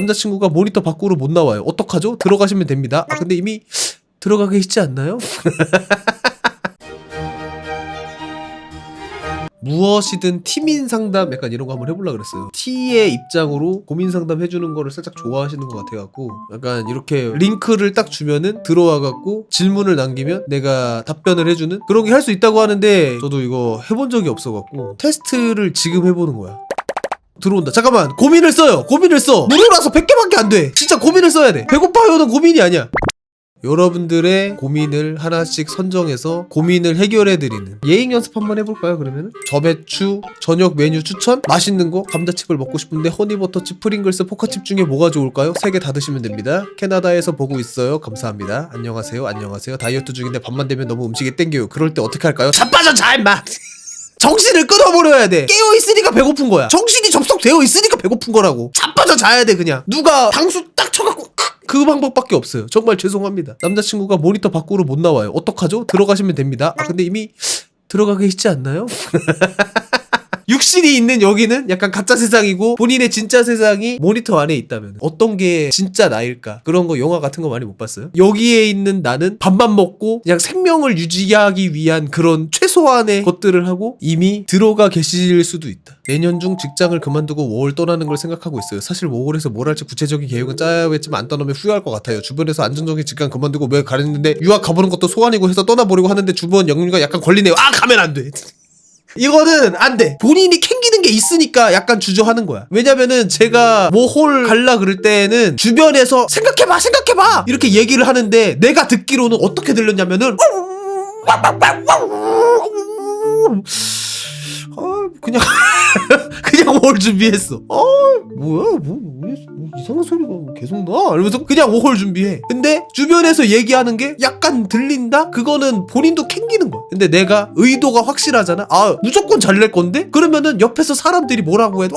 남자친구가 모니터 밖으로 못 나와요. 어떡하죠? 들어가시면 됩니다. 아 근데 이미 들어가 계시지 않나요? 무엇이든 티민 상담 약간 이런 거 한번 해보려고 그랬어요. T의 입장으로 고민 상담 해주는 거를 살짝 좋아하시는 것 같아갖고 약간 이렇게 링크를 딱 주면은 들어와갖고 질문을 남기면 내가 답변을 해주는 그런 게 할 수 있다고 하는데 저도 이거 해본 적이 없어갖고 테스트를 지금 해보는 거야. 들어온다. 잠깐만. 고민을 써요. 고민을 써. 무료라서 100개밖에 안 돼. 진짜 고민을 써야 돼. 배고파요는 고민이 아니야. 여러분들의 고민을 하나씩 선정해서 고민을 해결해드리는 예행 연습 한번 해볼까요? 그러면은 저배추 저녁 메뉴 추천 맛있는 거 감자칩을 먹고 싶은데 허니버터칩 프링글스 포카칩 중에 뭐가 좋을까요? 3개 다 드시면 됩니다. 캐나다에서 보고 있어요. 감사합니다. 안녕하세요. 안녕하세요. 다이어트 중인데 밤만 되면 너무 음식이 땡겨요. 그럴 때 어떻게 할까요? 자빠져 자 임마. 정신을 끊어버려야 돼. 깨어있으니까 배고픈 거야. 정신이 접속되어 있으니까 배고픈 거라고. 자빠져 자야 돼 그냥. 누가 방수 딱 쳐갖고 그 방법밖에 없어요. 정말 죄송합니다. 남자친구가 모니터 밖으로 못 나와요. 어떡하죠? 들어가시면 됩니다. 아 근데 이미 들어가 계시지 않나요? 육신이 있는 여기는 약간 가짜 세상이고 본인의 진짜 세상이 모니터 안에 있다면 어떤 게 진짜 나일까? 그런 거 영화 같은 거 많이 못 봤어요? 여기에 있는 나는 밥만 먹고 그냥 생명을 유지하기 위한 그런 최소한의 것들을 하고 이미 들어가 계실 수도 있다. 내년 중 직장을 그만두고 5월 떠나는 걸 생각하고 있어요. 사실 5월에서 뭘 할지 구체적인 계획은 짜야 했지만 안 떠나면 후회할 것 같아요. 주변에서 안정적인 직장 그만두고 왜 가랬는데 유학 가보는 것도 소원이고 해서 떠나보려고 하는데 주변 영유가 약간 걸리네요. 아 가면 안 돼. 이거는 안 돼. 본인이 캥기는 게 있으니까 약간 주저하는 거야. 왜냐면은 제가 모홀 갈라 그럴 때는 주변에서 생각해봐 이렇게 얘기를 하는데 내가 듣기로는 어떻게 들렸냐면은 그냥 그냥 월 준비했어. 뭐야 뭐 이상한 소리가 계속 나 이러면서 그냥 5월 준비해. 근데 주변에서 얘기하는 게 약간 들린다? 그거는 본인도 캥기는 거야. 근데 내가 의도가 확실하잖아. 아 무조건 잘 낼 건데? 그러면은 옆에서 사람들이 뭐라고 해도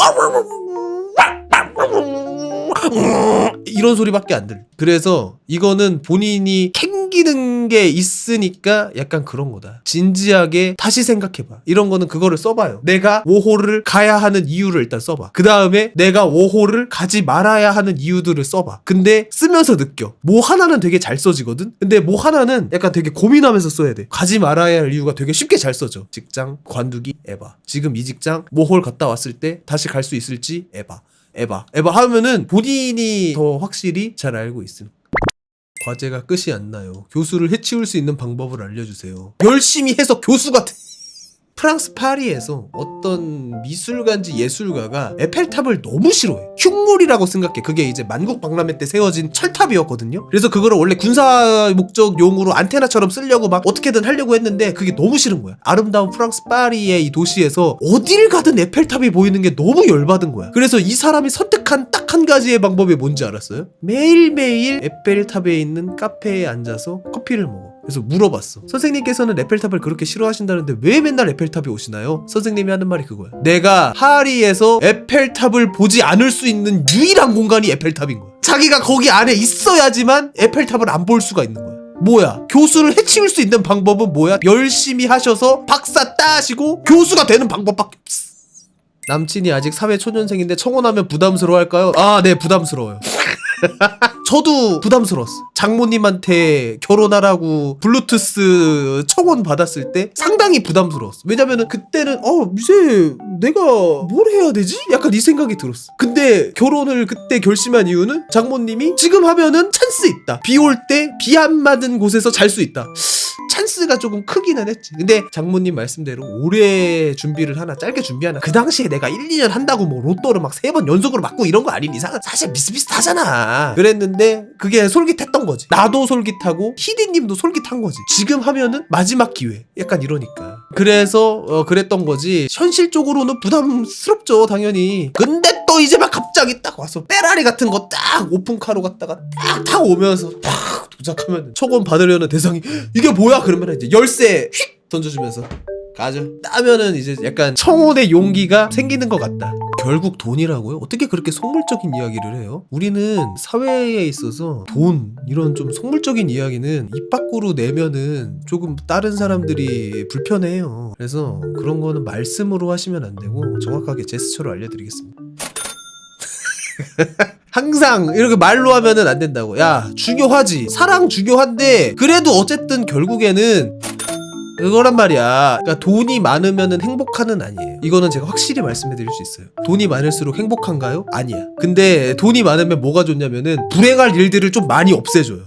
이런 소리밖에 안 들려. 그래서 이거는 본인이 캥기는 게 있으니까 약간 그런 거다. 진지하게 다시 생각해봐. 이런 거는 그거를 써봐요. 내가 5호를 가야 하는 이유를 일단 써봐. 그 다음에 내가 5호를 가지 말아야 하는 이유들을 써봐. 근데 쓰면서 느껴. 뭐 하나는 되게 잘 써지거든? 근데 뭐 하나는 약간 되게 고민하면서 써야 돼. 가지 말아야 할 이유가 되게 쉽게 잘 써져. 직장 관두기 에바. 지금 이 직장 모홀 갔다 왔을 때 다시 갈 수 있을지 에바 하면은 본인이 더 확실히 잘 알고 있음. 과제가 끝이 안 나요. 교수를 해치울 수 있는 방법을 알려주세요. 열심히 해서 교수가 돼. 프랑스 파리에서 어떤 미술가인지 예술가가 에펠탑을 너무 싫어해. 흉물이라고 생각해. 그게 이제 만국박람회 때 세워진 철탑이었거든요. 그래서 그거를 원래 군사 목적용으로 안테나처럼 쓰려고 막 어떻게든 하려고 했는데 그게 너무 싫은 거야. 아름다운 프랑스 파리의 이 도시에서 어딜 가든 에펠탑이 보이는 게 너무 열받은 거야. 그래서 이 사람이 선택한 딱 한 가지의 방법이 뭔지 알았어요? 매일매일 에펠탑에 있는 카페에 앉아서 커피를 먹어. 그래서 물어봤어. 선생님께서는 에펠탑을 그렇게 싫어하신다는데 왜 맨날 에펠탑에 오시나요? 선생님이 하는 말이 그거야. 내가 파리에서 에펠탑을 보지 않을 수 있는 유일한 공간이 에펠탑인 거야. 자기가 거기 안에 있어야지만 에펠탑을 안 볼 수가 있는 거야. 뭐야? 교수를 해치울 수 있는 방법은 뭐야? 열심히 하셔서 박사 따시고 교수가 되는 방법밖에 없어. 남친이 아직 사회초년생인데 청혼하면 부담스러워할까요? 아, 네, 부담스러워요. 저도 부담스러웠어. 장모님한테 결혼하라고 블루투스 청혼 받았을 때 상당히 부담스러웠어. 왜냐면은 그때는 이제 내가 뭘 해야 되지? 약간 이 생각이 들었어. 근데 결혼을 그때 결심한 이유는 장모님이 지금 하면은 찬스 있다. 비 올 때 비 안 맞은 곳에서 잘 수 있다. 찬스가 조금 크기는 했지. 근데 장모님 말씀대로 오래 준비를 하나 짧게 준비하나 그 당시에 내가 1, 2년 한다고 뭐 로또를 막 3번 연속으로 맞고 이런 거 아닌 이상 사실 비슷비슷하잖아. 그랬는데 그게 솔깃했던 거지. 나도 솔깃하고 희디님도 솔깃한 거지. 지금 하면은 마지막 기회 약간 이러니까. 그래서 그랬던 거지. 현실적으로는 부담스럽죠 당연히. 근데 또 이제 막 갑자기 딱 와서 페라리 같은 거 딱 오픈카로 갔다가 딱 타고 오면서 딱 도착하면 초권 받으려는 대상이 이게 뭐야? 그러면 이제 열쇠 휙 던져주면서 가죠. 따면은 이제 약간 청혼의 용기가 생기는 것 같다. 결국 돈이라고요? 어떻게 그렇게 속물적인 이야기를 해요? 우리는 사회에 있어서 돈 이런 좀 속물적인 이야기는 입 밖으로 내면은 조금 다른 사람들이 불편해요. 그래서 그런 거는 말씀으로 하시면 안 되고 정확하게 제스처로 알려드리겠습니다. 항상 이렇게 말로 하면은 안 된다고. 야, 중요하지. 사랑 중요한데 그래도 어쨌든 결국에는 그거란 말이야. 그러니까 돈이 많으면은 행복한은 아니에요. 이거는 제가 확실히 말씀해 드릴 수 있어요. 돈이 많을수록 행복한가요? 아니야. 근데 돈이 많으면 뭐가 좋냐면은 불행할 일들을 좀 많이 없애줘요.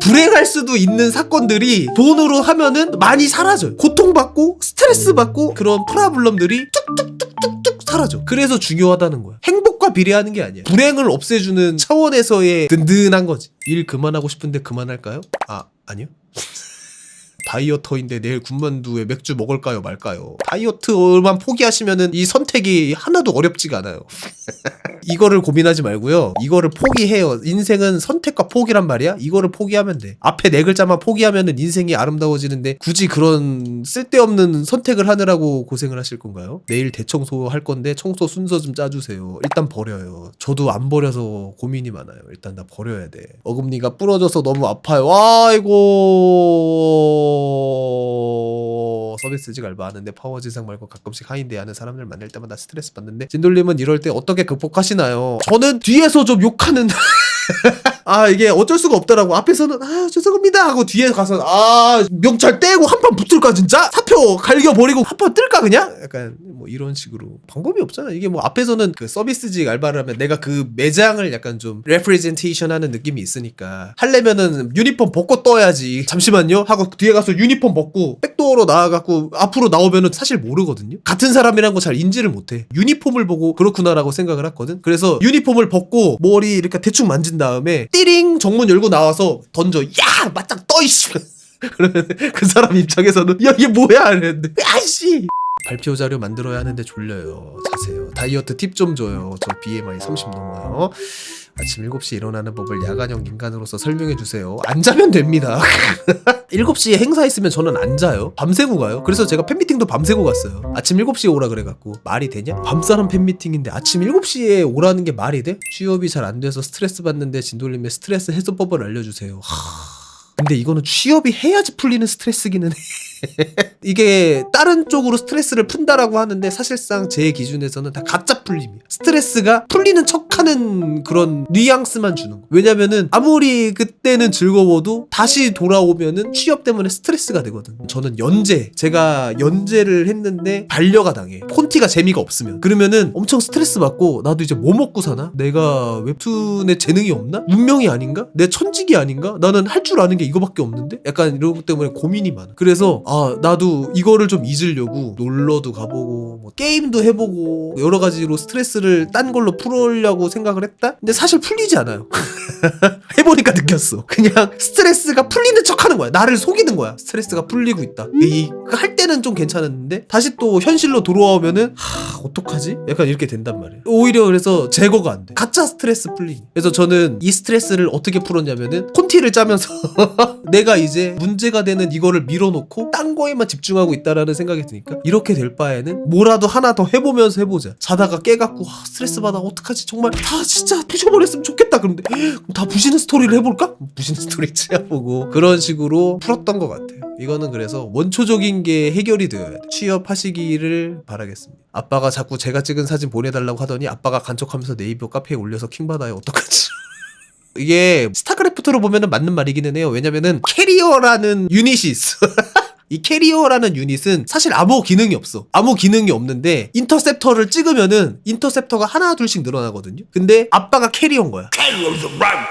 불행할 수도 있는 사건들이 돈으로 하면은 많이 사라져요. 고통받고 스트레스 받고 그런 프라블럼들이 뚝뚝뚝뚝뚝 사라져. 그래서 중요하다는 거야. 행복과 비례하는 게 아니야. 불행을 없애주는 차원에서의 든든한 거지. 일 그만하고 싶은데 그만할까요? 아니요. 다이어터인데 내일 군만두에 맥주 먹을까요 말까요? 다이어트만 포기하시면은 이 선택이 하나도 어렵지가 않아요. 이거를 고민하지 말고요. 이거를 포기해요. 인생은 선택과 포기란 말이야. 이거를 포기하면 돼. 앞에 네 글자만 포기하면은 인생이 아름다워지는데 굳이 그런 쓸데없는 선택을 하느라고 고생을 하실 건가요? 내일 대청소 할 건데 청소 순서 좀 짜주세요. 일단 버려요. 저도 안 버려서 고민이 많아요. 일단 나 버려야 돼. 어금니가 부러져서 너무 아파요. 아이고. 서비스직 알바하는데 파워지상 말고 가끔씩 하인데 하는 사람들 만날 때마다 스트레스 받는데 진돌님은 이럴 때 어떻게 극복하시나요? 저는 뒤에서 좀 욕하는 이게 어쩔 수가 없더라고. 앞에서는 죄송합니다 하고 뒤에 가서 명찰 떼고 한 판 붙을까 진짜? 사표 갈겨버리고 한 판 뜰까 그냥? 약간 뭐 이런 식으로 방법이 없잖아. 이게 뭐 앞에서는 그 서비스직 알바를 하면 내가 그 매장을 약간 좀 레프레젠테이션 하는 느낌이 있으니까 하려면은 유니폼 벗고 떠야지. 잠시만요 하고 뒤에 가서 유니폼 벗고 백도어로 나와갖고 앞으로 나오면은 사실 모르거든요. 같은 사람이란 거 잘 인지를 못해. 유니폼을 보고 그렇구나라고 생각을 했거든. 그래서 유니폼을 벗고 머리 이렇게 대충 만진 다음에 띠링 정문 열고 나와서 던져. 야 맞짱 떠 이씨. 그러면 그 사람 입장에서는 야 이게 뭐야 이랬는데 아이씨. 발표 자료 만들어야 하는데 졸려요. 자세요. 다이어트 팁 좀 줘요. 저 BMI 30 넘어요. 아침 7시에 일어나는 법을 야간형 인간으로서 설명해 주세요. 안 자면 됩니다. 7시에 행사 있으면 저는 안 자요. 밤새고 가요. 그래서 제가 팬미팅도 밤새고 갔어요. 아침 7시에 오라 그래갖고 말이 되냐? 밤사람 팬미팅인데 아침 7시에 오라는 게 말이 돼? 취업이 잘 안 돼서 스트레스 받는데 진돌림의 스트레스 해소법을 알려주세요. 근데 이거는 취업이 해야지 풀리는 스트레스기는 해. 이게 다른 쪽으로 스트레스를 푼다라고 하는데 사실상 제 기준에서는 다 가짜 풀림이야. 스트레스가 풀리는 척하는 그런 뉘앙스만 주는 거. 왜냐면은 아무리 그때는 즐거워도 다시 돌아오면은 취업 때문에 스트레스가 되거든. 저는 제가 연재를 했는데 반려가 당해. 폰티가 재미가 없으면. 그러면은 엄청 스트레스 받고 나도 이제 뭐 먹고 사나? 내가 웹툰에 재능이 없나? 운명이 아닌가? 내 천직이 아닌가? 나는 할 줄 아는 게 이거밖에 없는데? 약간 이런 것 때문에 고민이 많아. 그래서 나도 이거를 좀 잊으려고 놀러도 가보고 뭐 게임도 해보고 여러 가지로 스트레스를 딴 걸로 풀으려고 생각을 했다? 근데 사실 풀리지 않아요. 해보니까 느꼈어. 그냥 스트레스가 풀리는 척 하는 거야. 나를 속이는 거야. 스트레스가 풀리고 있다. 할 때는 좀 괜찮았는데 다시 또 현실로 돌아오면은 어떡하지? 약간 이렇게 된단 말이에요. 오히려 그래서 제거가 안 돼. 가짜 스트레스 풀리기. 그래서 저는 이 스트레스를 어떻게 풀었냐면은 콘티를 짜면서 내가 이제 문제가 되는 이거를 밀어놓고 딴 거에만 집중하고 있다라는 생각이 드니까 이렇게 될 바에는 뭐라도 하나 더 해보면서 해보자. 자다가 깨갖고 스트레스 받아 어떡하지? 정말 다 진짜 부셔버렸으면 좋겠다. 그런데 그럼 다 부시는 스토리를 해볼까? 부시는 스토리 치아보고 그런 식으로 풀었던 것 같아요. 이거는 그래서 원초적인 게 해결이 되어야 돼. 취업하시기를 바라겠습니다. 아빠가 자꾸 제가 찍은 사진 보내달라고 하더니 아빠가 간척하면서 네이버 카페에 올려서 킹받아요. 어떡하지? 이게 스타크래프트로 보면은 맞는 말이기는 해요. 왜냐면은 캐리어라는 유닛이 있어. 이 캐리어라는 유닛은 사실 아무 기능이 없어. 아무 기능이 없는데 인터셉터를 찍으면은 인터셉터가 하나 둘씩 늘어나거든요. 근데 아빠가 캐리어인 거야.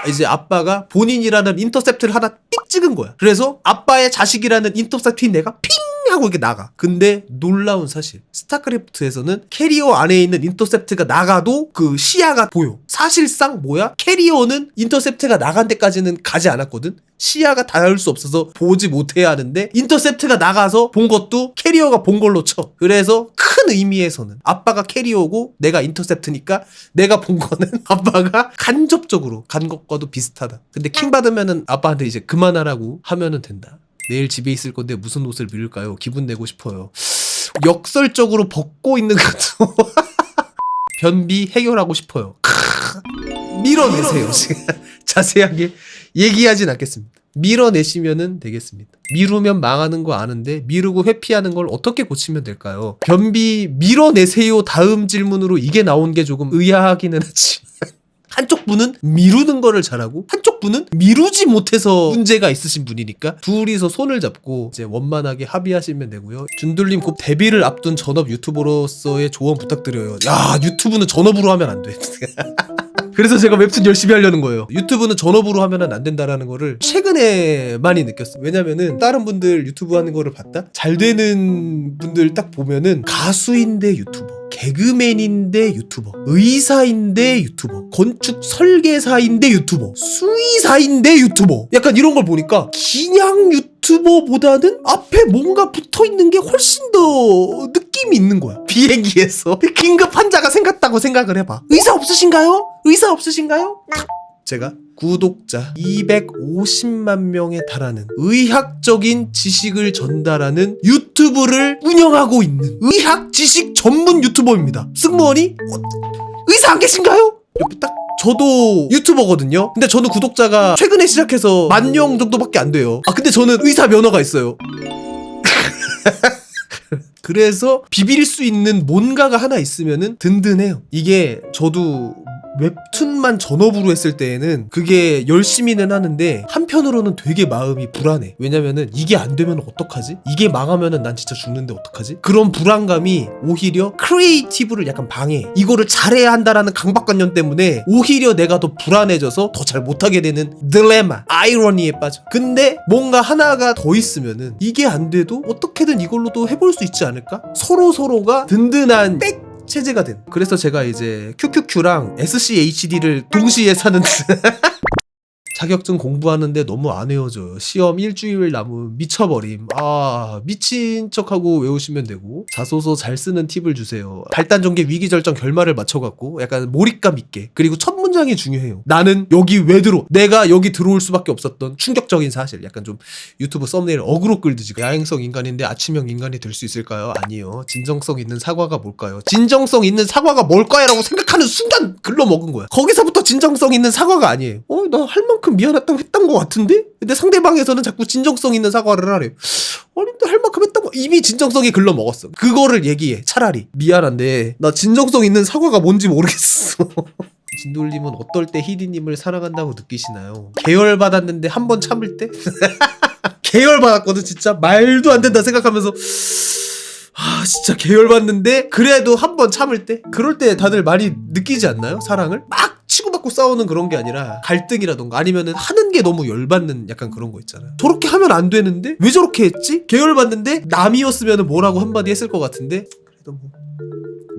이제 아빠가 본인이라는 인터셉트를 하나 띡 찍은 거야. 그래서 아빠의 자식이라는 인터셉트인 내가 핑 하고 이렇게 나가. 근데 놀라운 사실, 스타크래프트에서는 캐리어 안에 있는 인터셉트가 나가도 그 시야가 보여. 사실상 뭐야? 캐리어는 인터셉트가 나간 데까지는 가지 않았거든. 시야가 닿을 수 없어서 보지 못해야 하는데 인터셉트가 나가서 본 것도 캐리어가 본 걸로 쳐. 그래서 큰 의미에서는 아빠가 캐리어고 내가 인터셉트니까 내가 본 거는 아빠가 간접적으로 간 것과도 비슷하다. 근데 킹 받으면은 아빠한테 이제 그만하라고 하면은 된다. 내일 집에 있을 건데 무슨 옷을 밀까요? 기분 내고 싶어요. 역설적으로 벗고 있는 것도 변비 해결하고 싶어요. 밀어내세요. 자세하게 얘기하진 않겠습니다. 밀어내시면은 되겠습니다. 미루면 망하는 거 아는데 미루고 회피하는 걸 어떻게 고치면 될까요? 변비 밀어내세요 다음 질문으로 이게 나온 게 조금 의아하기는 하지만 한쪽 분은 미루는 거를 잘하고 한쪽 분은 미루지 못해서 문제가 있으신 분이니까 둘이서 손을 잡고 이제 원만하게 합의하시면 되고요. 준둘님 곧 데뷔를 앞둔 전업 유튜버로서의 조언 부탁드려요. 야, 유튜브는 전업으로 하면 안 돼. 그래서 제가 웹툰 열심히 하려는 거예요. 유튜브는 전업으로 하면 안 된다라는 거를 최근에 많이 느꼈어요. 왜냐면은 다른 분들 유튜브 하는 거를 봤다? 잘 되는 분들 딱 보면은 가수인데 유튜버, 개그맨인데 유튜버, 의사인데 유튜버, 건축 설계사인데 유튜버, 수의사인데 유튜버, 약간 이런 걸 보니까 그냥 유튜버보다는 앞에 뭔가 붙어있는 게 훨씬 더 느낌이 있는 거야. 비행기에서 긴급 환자가 생겼다고 생각을 해봐. 의사 없으신가요? 의사 없으신가요? 제가 구독자 250만 명에 달하는 의학적인 지식을 전달하는 유튜브를 운영하고 있는 의학 지식 전문 유튜버입니다. 승무원이 의사 안 계신가요? 옆에 딱 저도 유튜버거든요. 근데 저는 구독자가 최근에 시작해서 10,000명 정도밖에 안 돼요. 아, 근데 저는 의사 면허가 있어요. 그래서 비빌 수 있는 뭔가가 하나 있으면은 든든해요. 이게 저도 웹툰만 전업으로 했을 때에는 그게 열심히는 하는데 한편으로는 되게 마음이 불안해. 왜냐면은 이게 안 되면 어떡하지? 이게 망하면은 난 진짜 죽는데 어떡하지? 그런 불안감이 오히려 크리에이티브를 약간 방해해. 이거를 잘해야 한다라는 강박관념 때문에 오히려 내가 더 불안해져서 더 잘 못하게 되는 딜레마, 아이러니에 빠져. 근데 뭔가 하나가 더 있으면은 이게 안 돼도 어떻게든 이걸로도 해볼 수 있지 않을까? 서로가 든든한 백 체제가 된. 그래서 제가 이제 QQQ랑 SCHD를 동시에 사는 자격증 공부하는데 너무 안 외워져요. 시험 일주일 남으면 미쳐버림. 아, 미친 척하고 외우시면 되고. 자소서 잘 쓰는 팁을 주세요. 발단전개 위기절정 결말을 맞춰갖고 약간 몰입감 있게. 그리고 첫 문장이 중요해요. 나는 여기 왜 들어? 내가 여기 들어올 수밖에 없었던 충격적인 사실. 약간 좀 유튜브 썸네일 어그로 끌듯이. 야행성 인간인데 아침형 인간이 될 수 있을까요? 아니요. 진정성 있는 사과가 뭘까요? 진정성 있는 사과가 뭘까요? 라고 생각하는 순간 글러먹은 거야. 거기서부터 진정성 있는 사과가 아니에요. 나 할 만큼 미안했다고 했던 것 같은데? 근데 상대방에서는 자꾸 진정성 있는 사과를 하래요. 아니, 근데 할 만큼 했던 거 이미 진정성이 글러먹었어. 그거를 얘기해. 차라리 미안한데 나 진정성 있는 사과가 뭔지 모르겠어. 진돌님은 어떨 때 히디님을 사랑한다고 느끼시나요? 계열받았는데 한 번 참을 때? 계열받았거든 진짜. 말도 안 된다 생각하면서 진짜 계열받는데 그래도 한 번 참을 때? 그럴 때 다들 많이 느끼지 않나요? 사랑을? 막 치고받고 싸우는 그런 게 아니라 갈등이라던가 아니면은 하는 게 너무 열받는 약간 그런 거 있잖아. 저렇게 하면 안 되는데 왜 저렇게 했지? 계열받는데 남이었으면 뭐라고 한마디 했을 것 같은데 그래도 뭐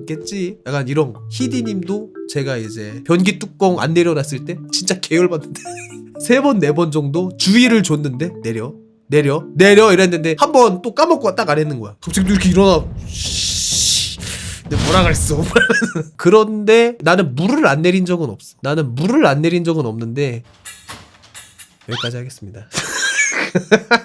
있겠지. 약간 이런 거. 히디님도 제가 이제 변기 뚜껑 안 내려놨을 때 진짜 계열받는데 3번 4번 정도 주의를 줬는데 내려 이랬는데 한 번 또 까먹고 딱 안 했는 거야. 갑자기 이렇게 일어나. 내가 뭐라 그랬어. 그런데 나는 물을 안 내린 적은 없어. 나는 물을 안 내린 적은 없는데 여기까지 하겠습니다.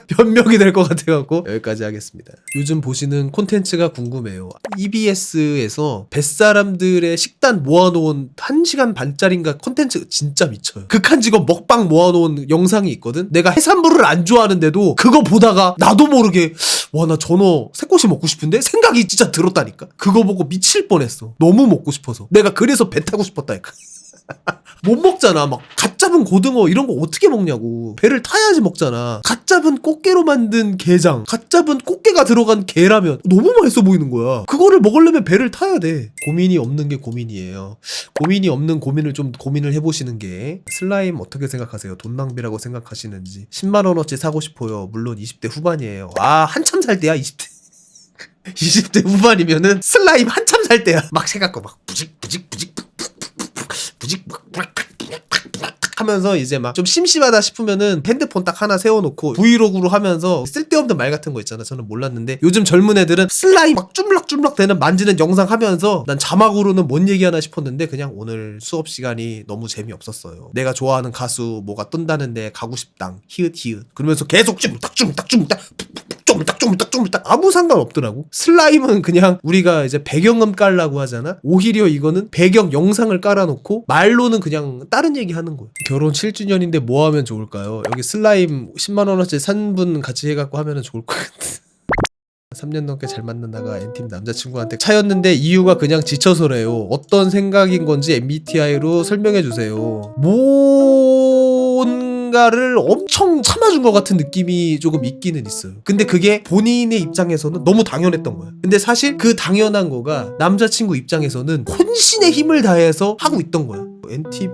변명이 될 것 같아갖고 여기까지 하겠습니다. 요즘 보시는 콘텐츠가 궁금해요. EBS에서 뱃사람들의 식단 모아놓은 1시간 반짜리인가 콘텐츠 진짜 미쳐요. 극한 직업 먹방 모아놓은 영상이 있거든. 내가 해산물을 안 좋아하는데도 그거 보다가 나도 모르게 와, 나 전어 새꼬시 먹고 싶은데? 생각이 진짜 들었다니까. 그거 보고 미칠 뻔했어. 너무 먹고 싶어서. 내가 그래서 배 타고 싶었다니까. 못 먹잖아. 막 갓 잡은 고등어 이런 거 어떻게 먹냐고. 배를 타야지 먹잖아. 갓 잡은 꽃게로 만든 게장, 갓 잡은 꽃게가 들어간 게라면 너무 맛있어 보이는 거야. 그거를 먹으려면 배를 타야 돼. 고민이 없는 게 고민이에요. 고민이 없는 고민을 좀 고민을 해보시는 게. 슬라임 어떻게 생각하세요? 돈 낭비라고 생각하시는지. 10만원어치 사고 싶어요. 물론 20대 후반이에요. 한참 살 때야 20대 20대 후반이면은 슬라임 한참 살 때야. 막 생각고 막 부직 하면서 이제 막 좀 심심하다 싶으면은 핸드폰 딱 하나 세워놓고 브이로그로 하면서 쓸데없는 말 같은 거 있잖아. 저는 몰랐는데 요즘 젊은 애들은 슬라임 막 쭈물락쭈물락 되는 만지는 영상 하면서 난 자막으로는 뭔 얘기하나 싶었는데 그냥 오늘 수업 시간이 너무 재미없었어요. 내가 좋아하는 가수 뭐가 뜬다는데 가고 싶당 히읗 그러면서 계속 쭈물딱 아무 상관없더라고. 슬라임은 그냥 우리가 이제 배경음 깔라고 하잖아. 오히려 이거는 배경 영상을 깔아놓고 말로는 그냥 다른 얘기 하는 거야. 결혼 7주년인데 뭐 하면 좋을까요? 여기 슬라임 10만원어치 산 분 같이 해갖고 하면 좋을 것 같아. 3년 넘게 잘 만나다가 N팀 남자친구한테 차였는데 이유가 그냥 지쳐서래요. 어떤 생각인 건지 MBTI로 설명해 주세요. 뭔가를 엄청 참아준 것 같은 느낌이 조금 있기는 있어요. 근데 그게 본인의 입장에서는 너무 당연했던 거야. 근데 사실 그 당연한 거가 남자친구 입장에서는 혼신의 힘을 다해서 하고 있던 거야. N팁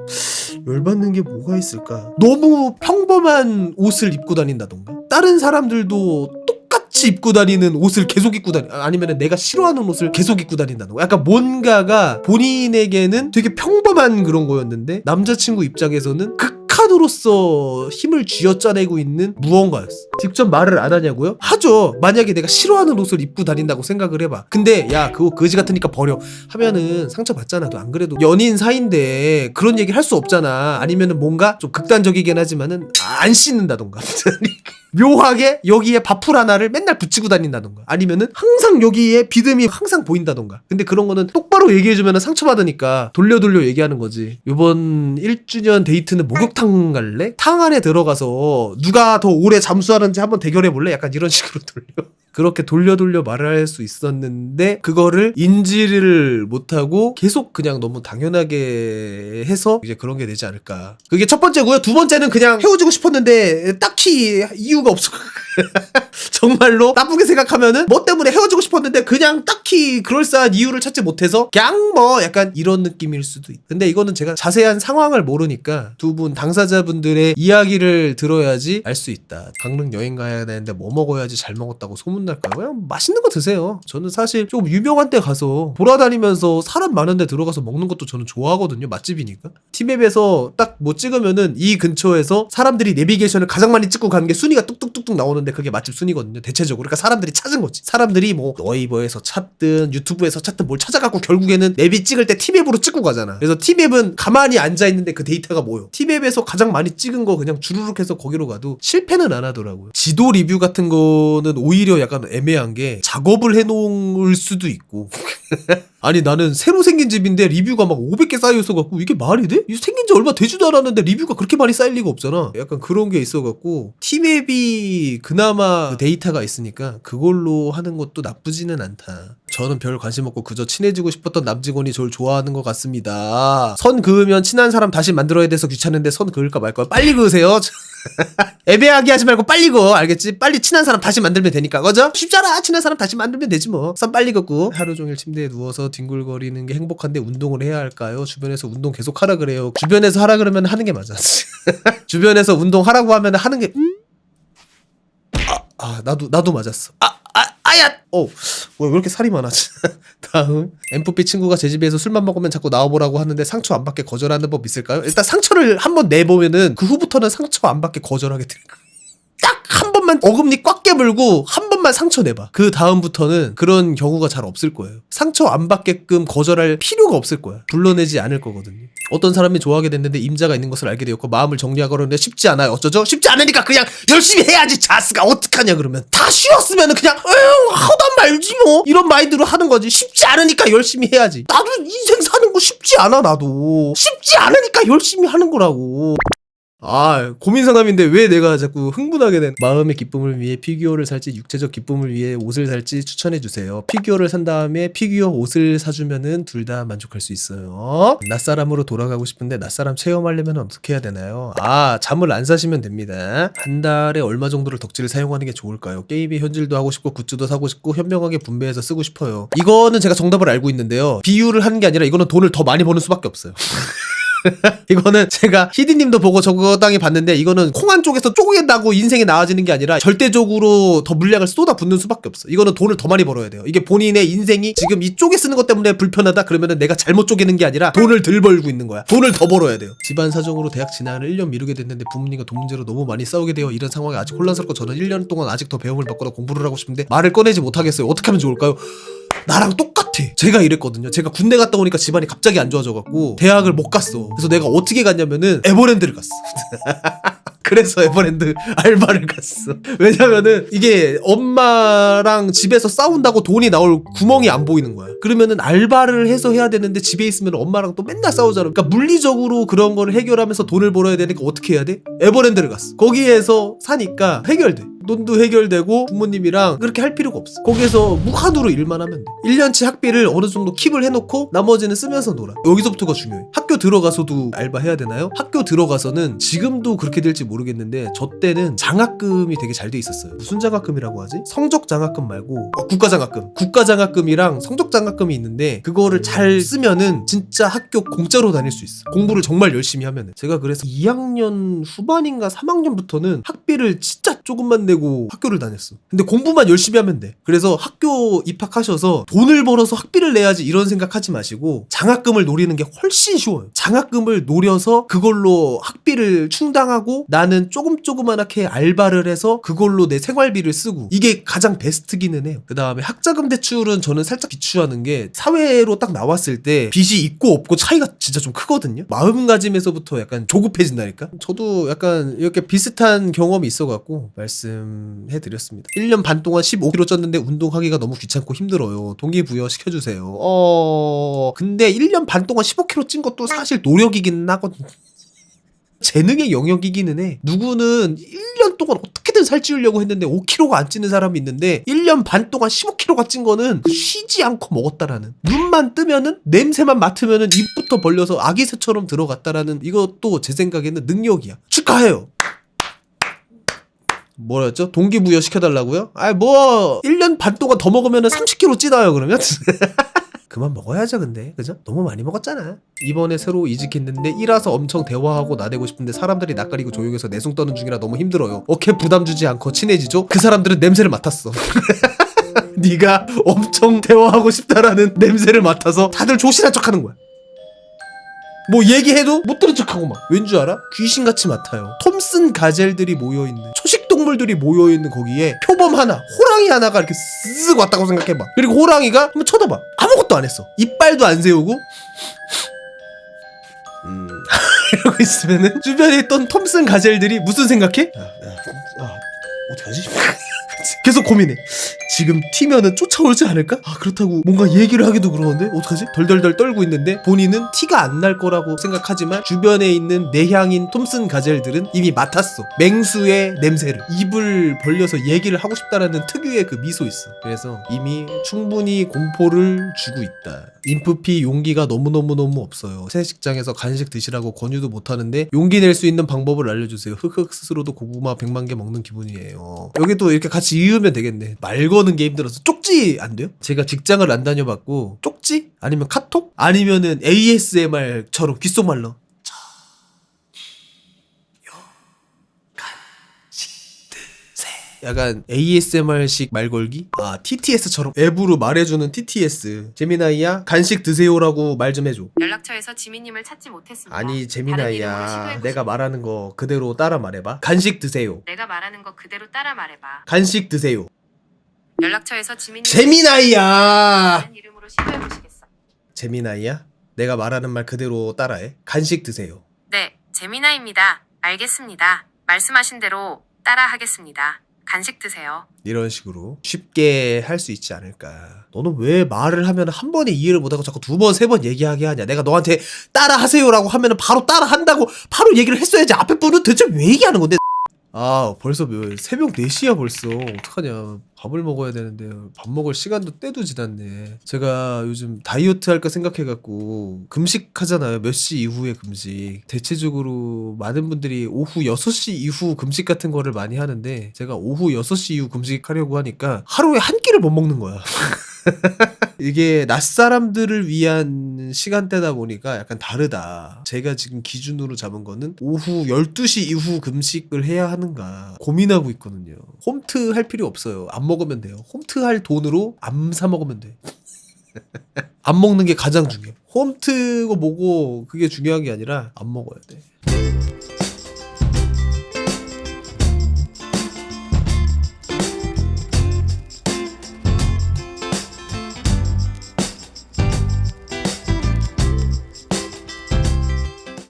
열받는 게 뭐가 있을까? 너무 평범한 옷을 입고 다닌다던가, 다른 사람들도 똑같이 입고 다니는 옷을 계속 입고 아니면 내가 싫어하는 옷을 계속 입고 다닌다던가, 약간 뭔가가 본인에게는 되게 평범한 그런 거였는데 남자친구 입장에서는 극한으로서 힘을 쥐어짜내고 있는 무언가였어. 직접 말을 안 하냐고요? 하죠. 만약에 내가 싫어하는 옷을 입고 다닌다고 생각을 해봐. 근데 야, 그거 거지 같으니까 버려 하면은 상처받잖아. 너 안 그래도 연인 사이인데 그런 얘기를 할 수 없잖아. 아니면은 뭔가 좀 극단적이긴 하지만은 안 씻는다던가 묘하게 여기에 바풀 하나를 맨날 붙이고 다닌다던가, 아니면은 항상 여기에 비듬이 항상 보인다던가. 근데 그런 거는 똑바로 얘기해주면 상처받으니까 돌려 얘기하는 거지. 이번 1주년 데이트는 목욕탕 갈래? 탕 안에 들어가서 누가 더 오래 잠수하는지 한번 대결해 볼래? 약간 이런 식으로 돌려. 그렇게 돌려 말을 할 수 있었는데 그거를 인지를 못하고 계속 그냥 너무 당연하게 해서 이제 그런 게 되지 않을까. 그게 첫 번째고요. 두 번째는 그냥 헤어지고 싶었는데 딱히 이유가 없어. 정말로 나쁘게 생각하면은 뭐 때문에 헤어지고 싶었는데 그냥 딱히 그럴싸한 이유를 찾지 못해서 그냥 뭐 약간 이런 느낌일 수도 있다. 근데 이거는 제가 자세한 상황을 모르니까 두 분 당사자분들의 이야기를 들어야지 알 수 있다. 강릉 여행 가야 되는데 뭐 먹어야지 잘 먹었다고 소문날까요? 그냥 맛있는 거 드세요. 저는 사실 좀 유명한 데 가서 돌아다니면서 사람 많은 데 들어가서 먹는 것도 저는 좋아하거든요. 맛집이니까. 티맵에서 딱 뭐 찍으면은 이 근처에서 사람들이 내비게이션을 가장 많이 찍고 가는 게 순위가 뚝뚝뚝뚝 나오는데 그게 맛집 순위거든요. 대체적으로. 그러니까 사람들이 찾은 거지. 사람들이 뭐 너이버에서 찾든 유튜브에서 찾든 뭘 찾아갖고 결국에는 맵이 찍을 때 티맵으로 찍고 가잖아. 그래서 티맵은 가만히 앉아있는데 그 데이터가 모여. 티맵에서 가장 많이 찍은 거 그냥 주르륵 해서 거기로 가도 실패는 안 하더라고요. 지도 리뷰 같은 거는 오히려 약간 애매한 게 작업을 해놓을 수도 있고 아니 나는 새로 생긴 집인데 리뷰가 막 500개 쌓여있어갖고 이게 말이 돼? 이거 생긴 지 얼마 되지도 않았는데 리뷰가 그렇게 많이 쌓일 리가 없잖아. 약간 그런 게 있어갖고 티맵이 그나마 그 데이터가 있으니까 그걸로 하는 것도 나쁘지는 않다. 저는 별 관심 없고 그저 친해지고 싶었던 남직원이 저를 좋아하는 것 같습니다. 선 그으면 친한 사람 다시 만들어야 돼서 귀찮은데 선 그을까 말까? 빨리 그으세요. 애매하게 하지 말고 빨리 그어. 알겠지? 빨리 친한 사람 다시 만들면 되니까. 그죠? 쉽잖아. 친한 사람 다시 만들면 되지 뭐. 선 빨리 긋고. 하루 종일 침대에 누워서 뒹굴거리는 게 행복한데 운동을 해야 할까요? 주변에서 운동 계속 하라 그래요. 주변에서 하라 그러면 하는 게 맞아. 주변에서 운동하라고 하면 하는 게 나도 맞았어. 아야! 왜 이렇게 살이 많아지? 다음. MFP 친구가 제 집에서 술만 먹으면 자꾸 나와보라고 하는데 상처 안 받게 거절하는 법 있을까요? 일단 상처를 한번 내보면은 그 후부터는 상처 안 받게 거절하게 될 거야. 딱 한 번만 어금니 꽉 깨물고 한 번만 상처 내봐. 그 다음부터는 그런 경우가 잘 없을 거예요. 상처 안 받게끔 거절할 필요가 없을 거야. 불러내지 않을 거거든요. 어떤 사람이 좋아하게 됐는데 임자가 있는 것을 알게 되었고 마음을 정리하고 그러는데 쉽지 않아요. 어쩌죠? 쉽지 않으니까 그냥 열심히 해야지. 자스가 어떡하냐 그러면. 다 쉬웠으면 그냥 하다 말지 뭐. 이런 마인드로 하는 거지. 쉽지 않으니까 열심히 해야지. 나도 인생 사는 거 쉽지 않아. 나도 쉽지 않으니까 열심히 하는 거라고. 고민 상담인데 왜 내가 자꾸 흥분하게 된. 마음의 기쁨을 위해 피규어를 살지 육체적 기쁨을 위해 옷을 살지 추천해주세요. 피규어를 산 다음에 피규어 옷을 사주면은 둘 다 만족할 수 있어요. 낯사람으로 돌아가고 싶은데 낯사람 체험하려면 어떻게 해야 되나요? 잠을 안 사시면 됩니다. 한 달에 얼마 정도를 덕지를 사용하는 게 좋을까요? 게임에 현질도 하고 싶고 굿즈도 사고 싶고 현명하게 분배해서 쓰고 싶어요. 이거는 제가 정답을 알고 있는데요. 비유를 하는 게 아니라 이거는 돈을 더 많이 버는 수밖에 없어요. 이거는 제가 히디님도 보고 적당히 봤는데 이거는 콩한 쪽에서 쪼개다고 인생이 나아지는 게 아니라 절대적으로 더 물량을 쏟아붓는 수밖에 없어. 이거는 돈을 더 많이 벌어야 돼요. 이게 본인의 인생이 지금 이 쪼개 쓰는 것 때문에 불편하다 그러면은 내가 잘못 쪼개는 게 아니라 돈을 덜 벌고 있는 거야. 돈을 더 벌어야 돼요. 집안 사정으로 대학 진학을 1년 미루게 됐는데 부모님과 돈 문제로 너무 많이 싸우게 되어 이런 상황이 아직 혼란스럽고 저는 1년 동안 아직 더 배움을 받거나 공부를 하고 싶은데 말을 꺼내지 못하겠어요. 어떻게 하면 좋을까요? 나랑 똑같아. 제가 이랬거든요. 제가 군대 갔다 오니까 집안이 갑자기 안 좋아져갖고 대학을 못 갔어. 그래서 내가 어떻게 갔냐면은 에버랜드를 갔어. 그래서 에버랜드 알바를 갔어. 왜냐면은 이게 엄마랑 집에서 싸운다고 돈이 나올 구멍이 안 보이는 거야. 그러면은 알바를 해서 해야 되는데 집에 있으면 엄마랑 또 맨날 싸우잖아. 그러니까 물리적으로 그런 거를 해결하면서 돈을 벌어야 되니까 어떻게 해야 돼? 에버랜드를 갔어. 거기에서 사니까 해결돼. 논도 해결되고 부모님이랑 그렇게 할 필요가 없어. 거기에서 무한으로 일만 하면 돼. 1년치 학비를 어느 정도 킵을 해놓고 나머지는 쓰면서 놀아. 여기서부터가 중요해. 학교 들어가서도 알바해야 되나요? 학교 들어가서는 지금도 그렇게 될지 모르겠는데 저 때는 장학금이 되게 잘 돼 있었어요. 무슨 장학금이라고 하지? 성적 장학금 말고 국가 장학금. 국가 장학금이랑 성적 장학금이 있는데 그거를 잘 쓰면은 진짜 학교 공짜로 다닐 수 있어. 공부를 정말 열심히 하면은. 제가 그래서 2학년 후반인가 3학년부터는 학비를 진짜 조금만 내고 학교를 다녔어. 근데 공부만 열심히 하면 돼. 그래서 학교 입학하셔서 돈을 벌어서 학비를 내야지 이런 생각하지 마시고 장학금을 노리는 게 훨씬 쉬워요. 장학금을 노려서 그걸로 학비를 충당하고 나는 조그만하게 알바를 해서 그걸로 내 생활비를 쓰고 이게 가장 베스트기는 해요. 그 다음에 학자금 대출은 저는 살짝 비추하는 게 사회로 딱 나왔을 때 빚이 있고 없고 차이가 진짜 좀 크거든요. 마음가짐에서부터 약간 조급해진다니까. 저도 약간 이렇게 비슷한 경험이 있어갖고 말씀해드렸습니다. 1년 반 동안 15kg 쪘는데 운동하기가 너무 귀찮고 힘들어요. 동기부여 시켜주세요. 근데 1년 반 동안 15kg 찐 것도 사실 노력이긴 하거든요. 재능의 영역이기는 해. 누구는 1년 동안 어떻게든 살찌우려고 했는데 5kg가 안 찌는 사람이 있는데 1년 반 동안 15kg가 찐 거는 쉬지 않고 먹었다라는. 눈만 뜨면은 냄새만 맡으면은 입부터 벌려서 아기새처럼 들어갔다라는 이것도 제 생각에는 능력이야. 축하해요. 뭐였죠? 동기부여 시켜달라고요? 1년 반 동안 더 먹으면은 30kg 찌나요 그러면? 그만 먹어야죠 근데 그죠? 너무 많이 먹었잖아. 이번에 새로 이직했는데 일와서 엄청 대화하고 나대고 싶은데 사람들이 낯가리고 조용해서 내숭 떠는 중이라 너무 힘들어요. 어케 부담 주지 않고 친해지죠? 그 사람들은 냄새를 맡았어. 네가 엄청 대화하고 싶다라는 냄새를 맡아서 다들 조신한 척하는 거야. 뭐 얘기해도 못 들은 척하고 막. 왠줄 알아? 귀신같이 맡아요. 톰슨 가젤들이 모여있는, 초식동물들이 모여있는 거기에 표범 하나, 호랑이 하나가 이렇게 쓱 왔다고 생각해봐. 그리고 호랑이가 한번 쳐다봐. 아무것도 안 했어. 이빨도 안 세우고 이러고 있으면은 주변에 있던 톰슨 가젤들이 무슨 생각해? 어떡하지? 계속 고민해. 지금 튀면은 쫓아오지 않을까? 그렇다고 뭔가 얘기를 하기도 그러는데 어떡하지? 덜덜덜 떨고 있는데 본인은 티가 안 날 거라고 생각하지만 주변에 있는 내향인 톰슨 가젤들은 이미 맡았어. 맹수의 냄새를. 입을 벌려서 얘기를 하고 싶다라는 특유의 그 미소 있어. 그래서 이미 충분히 공포를 주고 있다. 인프피 용기가 너무너무 없어요. 새 직장에서 간식 드시라고 권유도 못하는데 용기 낼 수 있는 방법을 알려주세요. 흑흑 스스로도 고구마 100만 개 먹는 기분이에요. 여기도 이렇게 같이 이으면 되겠네. 말 거는 게 힘들어서 쪽지 안 돼요? 제가 직장을 안 다녀봤고 쪽지? 아니면 카톡? 아니면은 ASMR처럼 귓속말로 약간 ASMR식 말 걸기? TTS처럼 앱으로 말해주는 TTS. 재미나이야 간식 드세요라고 말 좀 해줘. 연락처에서 지민님을 찾지 못했습니다. 아니 재미나이야 내가 말하는 거 그대로 따라 말해봐. 간식 드세요. 내가 말하는 거 그대로 따라 말해봐. 간식 드세요. 연락처에서 지민님 재미나이야 이름으로 시도해보시겠어? 재미나이야 내가 말하는 말 그대로 따라해. 간식 드세요. 네, 재미나입니다. 알겠습니다. 말씀하신 대로 따라 하겠습니다. 간식 드세요. 이런 식으로 쉽게 할 수 있지 않을까. 너는 왜 말을 하면 한 번에 이해를 못하고 자꾸 두 번, 세 번 얘기하게 하냐. 내가 너한테 따라 하세요라고 하면 바로 따라 한다고 바로 얘기를 했어야지. 앞에 분은 대체 왜 얘기하는 건데. 벌써 새벽 4시야 벌써. 어떡하냐. 밥을 먹어야 되는데 밥 먹을 시간도 때도 지났네. 제가 요즘 다이어트 할까 생각해갖고 금식 하잖아요. 몇 시 이후에 금식. 대체적으로 많은 분들이 오후 6시 이후 금식 같은 거를 많이 하는데 제가 오후 6시 이후 금식하려고 하니까 하루에 한 끼를 못 먹는 거야. 이게 낮사람들을 위한 시간대다 보니까 약간 다르다. 제가 지금 기준으로 잡은 거는 오후 12시 이후 금식을 해야 하는가 고민하고 있거든요. 홈트 할 필요 없어요. 안 먹으면 돼요. 홈트 할 돈으로 안 사 먹으면 돼. 안 먹는 게 가장 중요해. 홈트고 뭐고 그게 중요한 게 아니라 안 먹어야 돼.